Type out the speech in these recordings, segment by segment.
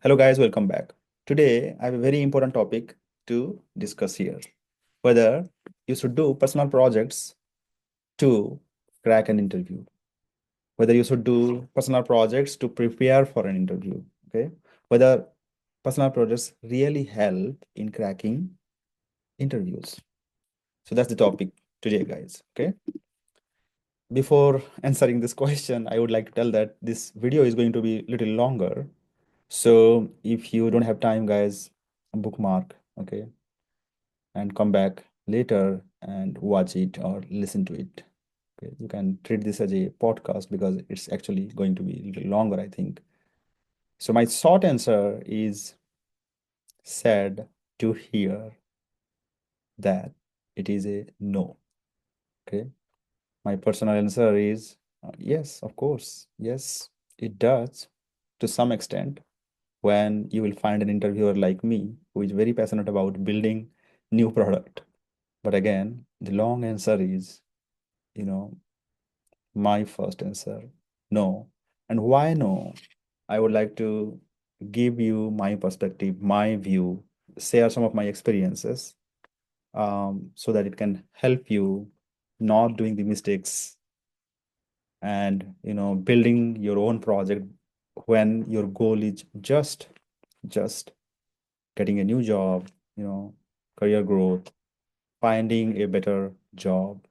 Hello guys, welcome back. Today I have a very important topic to discuss here. Whether you should do personal projects to crack an interview. Whether you should do personal projects to prepare for an interview. Okay. Whether personal projects really help in cracking interviews. So that's the topic today, guys. Okay. Before answering this question, I would like to tell that this video is going to be a little longer. So if you don't have time, guys, bookmark, okay, and come back later and watch it or listen to it. Okay, you can treat this as a podcast because it's actually going to be a little longer, I think. So my short answer is sad to hear that it is a no. Okay. My personal answer is yes, of course. Yes, it does to some extent when you will find an interviewer like me who is very passionate about building new product. But again, the long answer is, you know, my first answer, no. And why no? I would like to give you my perspective, my view, share some of my experiences, so that it can help you not doing the mistakes and building your own project when your goal is just getting a new job, career growth, finding a better job.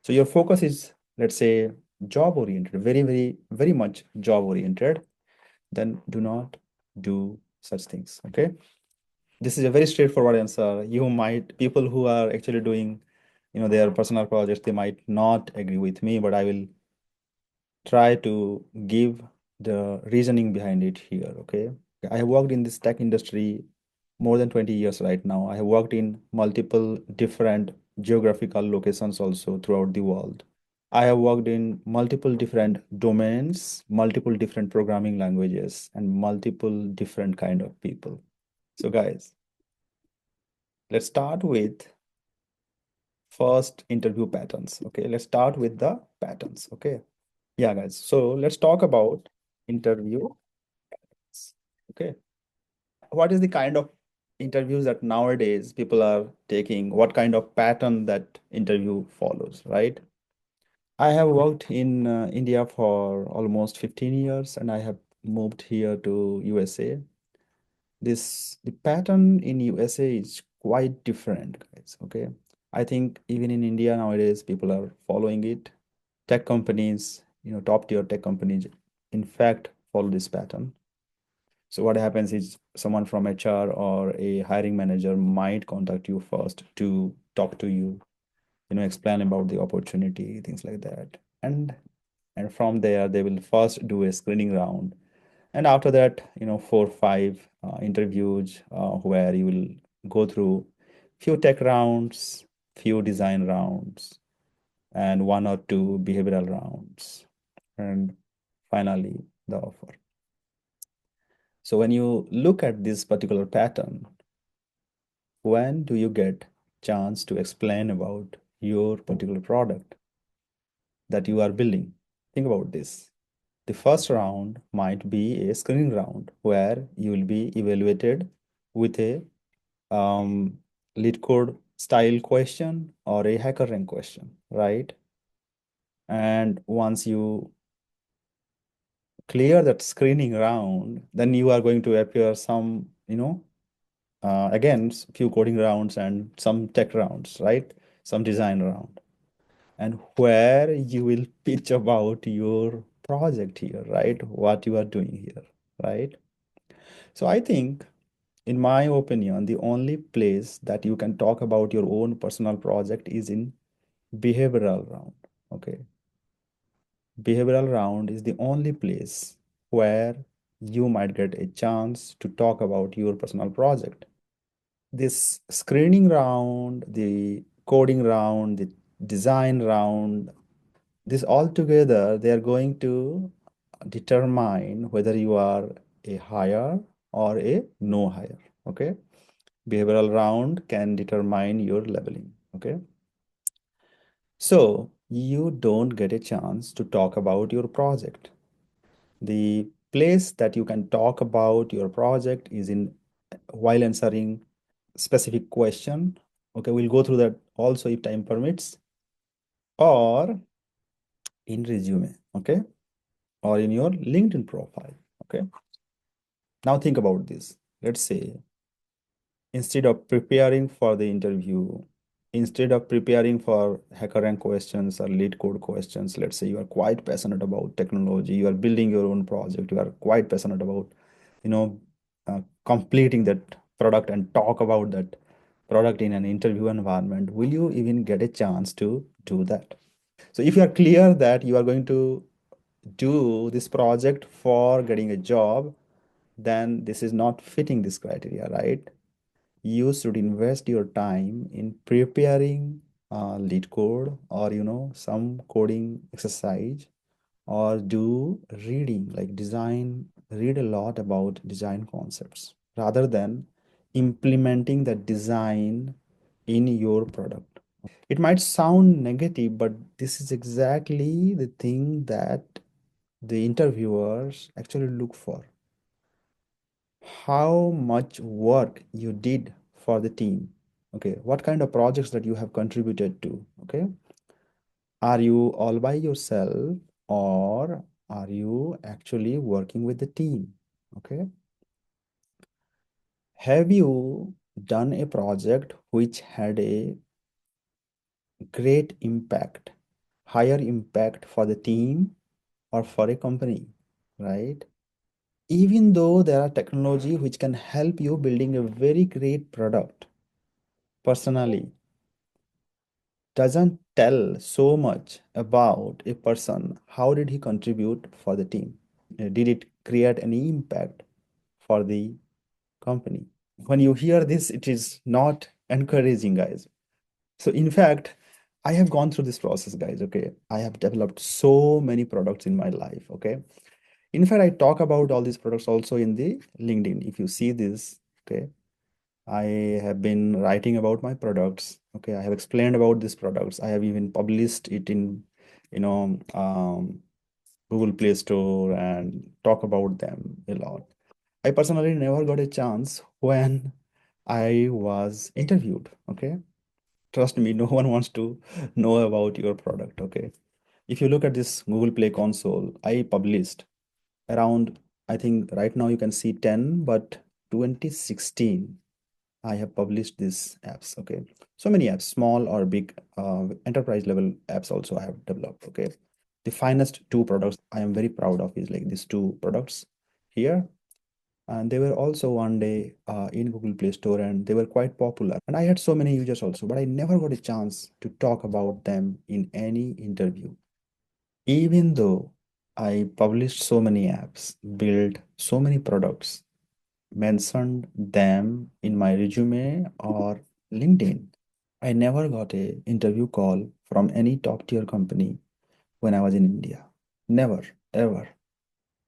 So your focus is, let's say, job oriented, very, very, very much job oriented, then do not do such things. Okay. This is a very straightforward answer. People who are actually doing, their personal projects, they might not agree with me, but I will try to give the reasoning behind it here. Okay. I have worked in this tech industry more than 20 years right now. I have worked in multiple different geographical locations also throughout the world. I have worked in multiple different domains, multiple different programming languages, and multiple different kind of people. So guys, let's start with first interview patterns. Okay, let's start with the patterns. Okay. Yeah, guys. So let's talk about interview patterns. Okay. What is the kind of interviews that nowadays people are taking? What kind of pattern that interview follows, right? I have worked in India for almost 15 years and I have moved here to USA. The pattern in USA is quite different, guys. Okay. I think even in India nowadays, people are following it. Tech companies, top tier tech companies, in fact, follow this pattern. So what happens is someone from HR or a hiring manager might contact you first to talk to you, explain about the opportunity, things like that. And from there, they will first do a screening round. And after that, 4 or 5 interviews where you will go through few tech rounds, few design rounds, and 1 or 2 behavioral rounds. And finally, the offer. So when you look at this particular pattern, when do you get chance to explain about your particular product that you are building? Think about this. The first round might be a screening round where you will be evaluated with a lead code style question or a hacker rank question, right? And once you clear that screening round, then you are going to appear some, again, few coding rounds and some tech rounds, right? Some design round. And where you will pitch about your project here, right? What you are doing here, right? So I think, in my opinion, the only place that you can talk about your own personal project is in behavioral round. Okay. Behavioral round is the only place where you might get a chance to talk about your personal project. This screening round, the coding round, the design round, this all together, they are going to determine whether you are a hire or a no hire. Okay. Behavioral round can determine your leveling. Okay. So you don't get a chance to talk about your project. The place that you can talk about your project is in while answering specific question. Okay, we'll go through that also if time permits, or in resume, okay, or in your LinkedIn profile. Okay, now think about this. Let's say instead of preparing for the interview, instead of preparing for hacker rank questions or lead code questions, let's say you are quite passionate about technology, you are building your own project, you are quite passionate about, you know, completing that product and talk about that product in an interview environment, will you even get a chance to do that? So if you are clear that you are going to do this project for getting a job, then this is not fitting this criteria, right? You should invest your time in preparing lead code, or some coding exercise, or do reading like design, read a lot about design concepts rather than implementing the design in your product. It might sound negative, but this is exactly the thing that the interviewers actually look for. How much work you did for the team. Okay, what kind of projects that you have contributed to. Okay, are you all by yourself, or are you actually working with the team? Okay, have you done a project which had a great impact, higher impact for the team or for a company, right? Even though there are technology which can help you building a very great product, personally doesn't tell so much about a person. How did he contribute for the team? Did it create any impact for the company? When you hear this, it is not encouraging, guys. So in fact, I have gone through this process, guys. Okay, I have developed so many products in my life. Okay, in fact, I talk about all these products also in the LinkedIn. If you see this, okay, I have been writing about my products. Okay, I have explained about these products. I have even published it in, you know, Google Play Store and talk about them a lot. I personally never got a chance when I was interviewed. Okay, trust me, no one wants to know about your product. Okay, if you look at this Google Play console, I published around, I think right now you can see 10, but 2016 I have published these apps. Okay, so many apps, small or big, enterprise level apps also I have developed. Okay, the finest two products I am very proud of is like these two products here, and they were also one day in Google Play Store, and they were quite popular, and I had so many users also, but I never got a chance to talk about them in any interview. Even though I published so many apps, built so many products, mentioned them in my resume or LinkedIn, I never got a interview call from any top tier company when I was in India. Never, ever.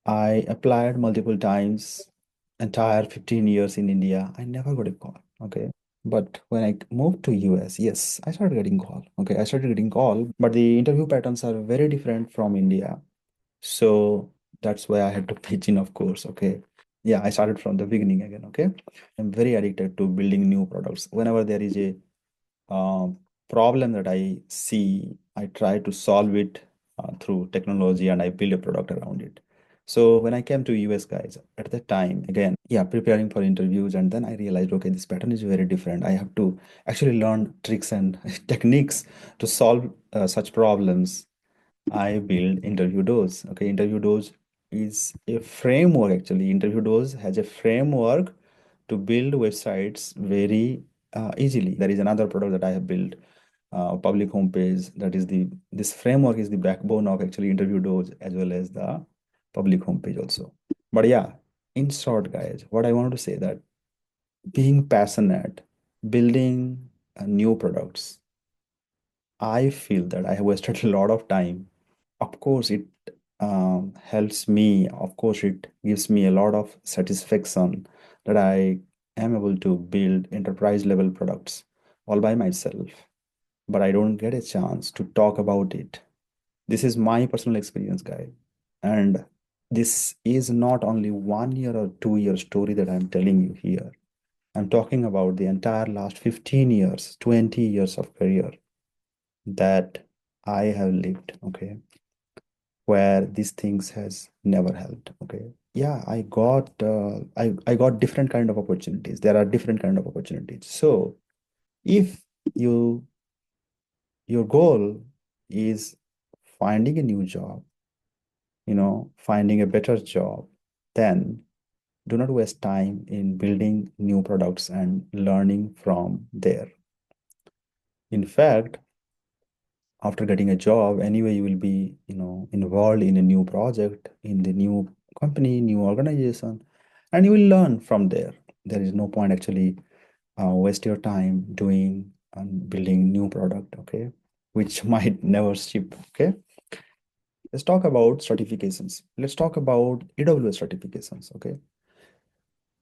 I applied multiple times, entire 15 years in India. I never got a call. Okay. But when I moved to US, yes, I started getting call. Okay, I started getting call, but the interview patterns are very different from India. So that's why I had to pitch in, of course. Okay. Yeah, I started from the beginning again. Okay. I'm very addicted to building new products. Whenever there is a uh, problem that I see, I try to solve it through technology, and I build a product around it. So when I came to US, guys, at that time, again, yeah, preparing for interviews, and then I realized, okay, this pattern is very different. I have to actually learn tricks and techniques to solve such problems. I build InterviewDose. Okay, InterviewDose is a framework actually. InterviewDose has a framework to build websites very easily. There is another product that I have built, public homepage. That is this framework is the backbone of actually InterviewDose as well as the public homepage also. But yeah, in short, guys, what I wanted to say that being passionate, building new products, I feel that I have wasted a lot of time. Of course, it helps me. Of course, it gives me a lot of satisfaction that I am able to build enterprise level products all by myself. But I don't get a chance to talk about it. This is my personal experience, guys. And this is not only 1 year or 2 year story that I'm telling you here. I'm talking about the entire last 15 years, 20 years of career that I have lived, okay, where these things has never helped, okay. Yeah, I got different kind of opportunities. There are different kind of opportunities. So if you your goal is finding a new job, finding a better job, then do not waste time in building new products and learning from there. In fact, after getting a job, anyway, you will be, involved in a new project, in the new company, new organization, and you will learn from there. There is no point actually waste your time doing and building new product, okay, which might never ship, okay. Let's talk about certifications. Let's talk about AWS certifications, okay.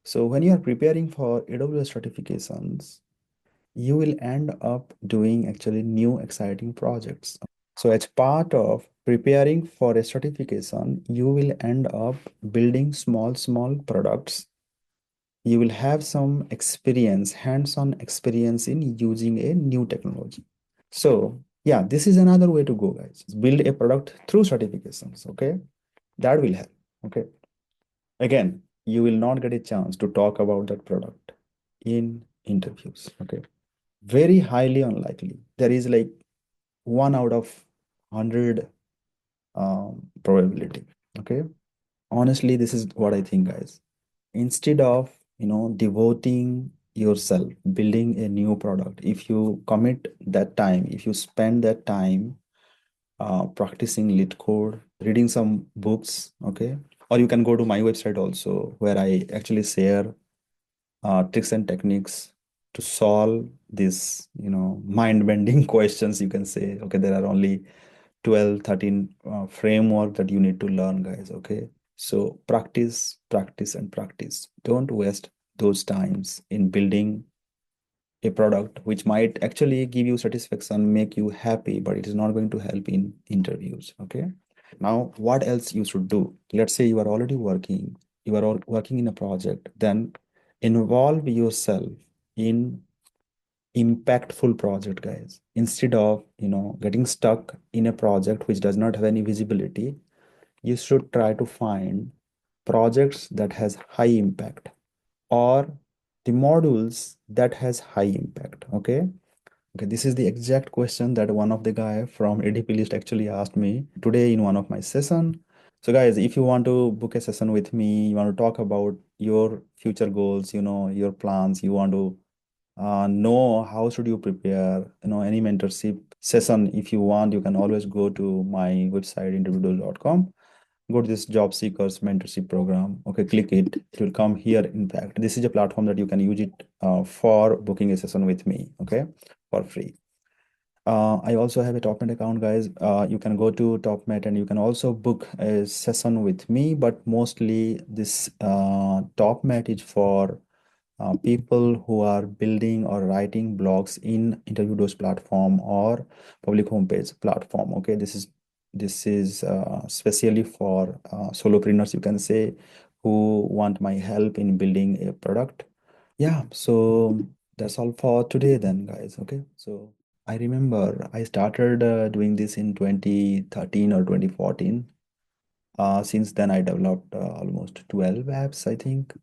So when you are preparing for AWS certifications, you will end up doing actually new exciting projects. So as part of preparing for a certification, you will end up building small products. You will have some experience, hands-on experience in using a new technology. So yeah, this is another way to go, guys. Build a product through certifications, okay? That will help, okay? Again, you will not get a chance to talk about that product in interviews, okay? Very highly unlikely. There is like 1 out of 100 probability, okay? Honestly, this is what I think, guys. Instead of, devoting yourself, building a new product, if you commit that time, if you spend that time practicing lit code, reading some books, okay? Or you can go to my website also, where I actually share tricks and techniques to solve this, mind-bending questions, you can say. Okay, there are only 12, 13 framework that you need to learn, guys, okay? So practice, practice, and practice. Don't waste those times in building a product which might actually give you satisfaction, make you happy, but it is not going to help in interviews, okay? Now, what else you should do? Let's say you are already working, you are all working in a project, then involve yourself in impactful project, guys. Instead of, getting stuck in a project which does not have any visibility, you should try to find projects that has high impact, or the modules that has high impact, okay? Okay, this is the exact question that one of the guy from ADP list actually asked me today in one of my session. So guys, if you want to book a session with me, you want to talk about your future goals, your plans, you want to know how should you prepare, any mentorship session, if you want, you can always go to my website, InterviewDose.com. Go to this job seekers mentorship program. Okay, click it. It will come here. In fact, this is a platform that you can use it for booking a session with me, okay, for free. I also have a TopMate account, guys. You can go to TopMate and you can also book a session with me, but mostly this TopMate is for people who are building or writing blogs in InterviewDose platform or public homepage platform. Okay, this is specially for solopreneurs, you can say, who want my help in building a product. Yeah, so that's all for today then, guys. Okay, so I remember I started doing this in 2013 or 2014. Since then, I developed almost 12 apps, I think.